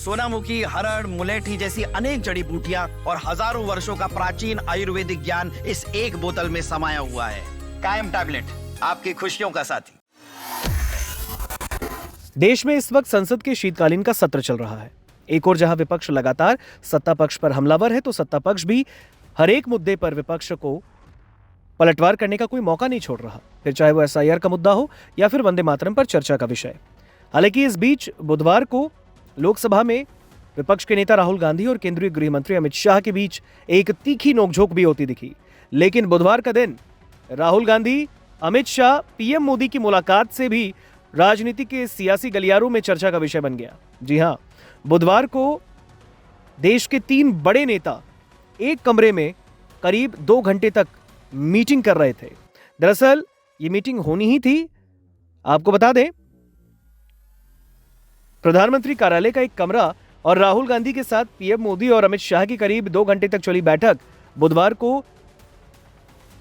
सोनामुखी, हरड़, मुलेठी जैसी अनेक जड़ी बूटियां और हजारों वर्षों का प्राचीन आयुर्वेदिक ज्ञान इस एक बोतल में समाया हुआ है। कायम टैबलेट, आपकी खुशियों का साथी। देश में इस वक्त संसद के शीतकालीन का सत्र चल रहा है। एक और जहां विपक्ष लगातार सत्ता पक्ष पर हमलावर है, तो सत्ता पक्ष भी हर एक मुद्दे पर विपक्ष को पलटवार करने का कोई मौका नहीं छोड़ रहा, फिर चाहे वो एसआईआर का मुद्दा हो या फिर वंदे मातरम पर चर्चा का विषय। हालांकि इस बीच बुधवार को लोकसभा में विपक्ष के नेता राहुल गांधी और केंद्रीय गृह मंत्री अमित शाह के बीच एक तीखी नोकझोंक भी होती दिखी। लेकिन बुधवार का दिन राहुल गांधी, अमित शाह, पीएम मोदी की मुलाकात से भी राजनीति के सियासी गलियारों में चर्चा का विषय बन गया। जी हां, बुधवार को देश के 3 बड़े नेता एक कमरे में करीब 2 घंटे तक मीटिंग कर रहे थे। दरअसल ये मीटिंग होनी ही थी। आपको बता दें, प्रधानमंत्री कार्यालय का एक कमरा और राहुल गांधी के साथ पीएम मोदी और अमित शाह की करीब 2 घंटे तक चली बैठक बुधवार को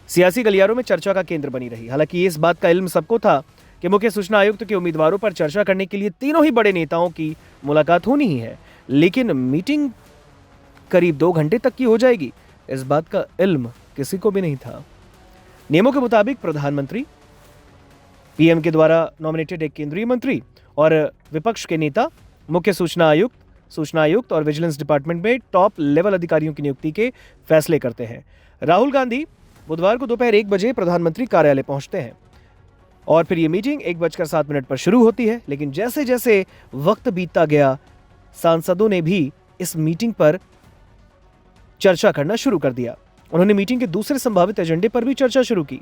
सियासी गलियारों में चर्चा का केंद्र बनी रही। हालांकि इस बात का इल्म सबको था कि मुख्य सूचना आयुक्त के उम्मीदवारों पर चर्चा करने के लिए तीनों ही बड़े नेताओं की मुलाकात होनी ही है, लेकिन मीटिंग करीब 2 घंटे तक की हो जाएगी, इस बात का इल्म किसी को भी नहीं था। नियमों के मुताबिक प्रधानमंत्री, पीएम के द्वारा नॉमिनेटेड एक केंद्रीय मंत्री और विपक्ष के नेता मुख्य सूचना आयुक्त और विजिलेंस डिपार्टमेंट में टॉप लेवल अधिकारियों की नियुक्ति के फैसले करते हैं। राहुल गांधी बुधवार को दोपहर 1 बजे प्रधानमंत्री कार्यालय पहुंचते हैं और फिर ये मीटिंग 1:07 पर शुरू होती है। लेकिन जैसे जैसे वक्त बीतता गया, सांसदों ने भी इस मीटिंग पर चर्चा करना शुरू कर दिया। उन्होंने मीटिंग के दूसरे संभावित एजेंडे पर भी चर्चा शुरू की।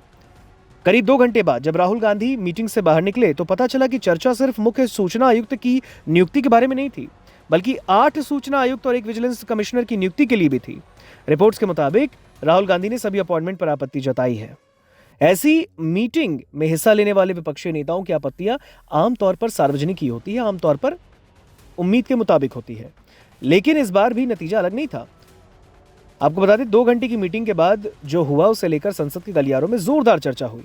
करीब 2 घंटे बाद जब राहुल गांधी मीटिंग से बाहर निकले तो पता चला कि चर्चा सिर्फ मुख्य सूचना आयुक्त की नियुक्ति के बारे में नहीं थी, बल्कि 8 सूचना आयुक्त और एक विजिलेंस कमिश्नर की नियुक्ति के लिए भी थी। रिपोर्ट्स के मुताबिक राहुल गांधी ने सभी अपॉइंटमेंट पर आपत्ति जताई है। ऐसी मीटिंग में हिस्सा लेने वाले विपक्षी नेताओं की आपत्तियां आमतौर पर सार्वजनिक ही होती है, आमतौर पर उम्मीद के मुताबिक होती है। लेकिन इस बार भी नतीजा अलग नहीं था। आपको बता दें, 2 घंटे की मीटिंग के बाद जो हुआ उसे लेकर संसद के गलियारों में जोरदार चर्चा हुई।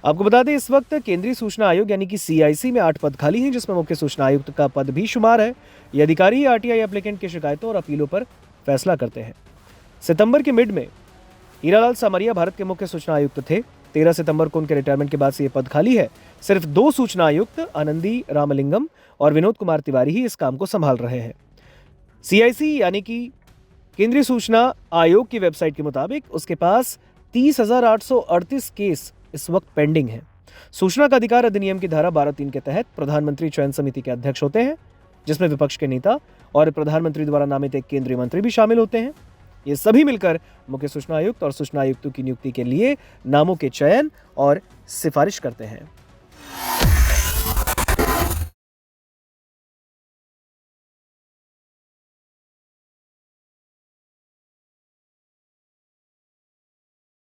आपको बता दें, इस वक्त केंद्रीय सूचना आयोग यानी कि सीआईसी में 8 पद खाली हैं, जिसमें मुख्य सूचना आयुक्त का पद भी शुमार है। ये अधिकारी आरटीआई एप्लीकेंट की शिकायतों और अपीलों पर फैसला करते हैं। सितंबर के मिड में हीरालाल सामरिया भारत के मुख्य सूचना आयुक्त थे। 13 सितंबर को उनके रिटायरमेंट के बाद से ये पद खाली है। सिर्फ 2 सूचना आयुक्त आनंदी रामलिंगम और विनोद कुमार तिवारी ही इस काम को संभाल रहे हैं। सीआईसी यानी कि केंद्रीय सूचना आयोग की वेबसाइट के मुताबिक उसके पास 30,838 केस इस वक्त पेंडिंग है। सूचना का अधिकार अधिनियम की धारा 12(3) के तहत प्रधानमंत्री चयन समिति के अध्यक्ष होते हैं, जिसमें विपक्ष के नेता और प्रधानमंत्री द्वारा नामित एक केंद्रीय मंत्री भी शामिल होते हैं। ये सभी मिलकर मुख्य सूचना आयुक्त और सूचना आयुक्तों की नियुक्ति के लिए नामों के चयन और सिफारिश करते हैं।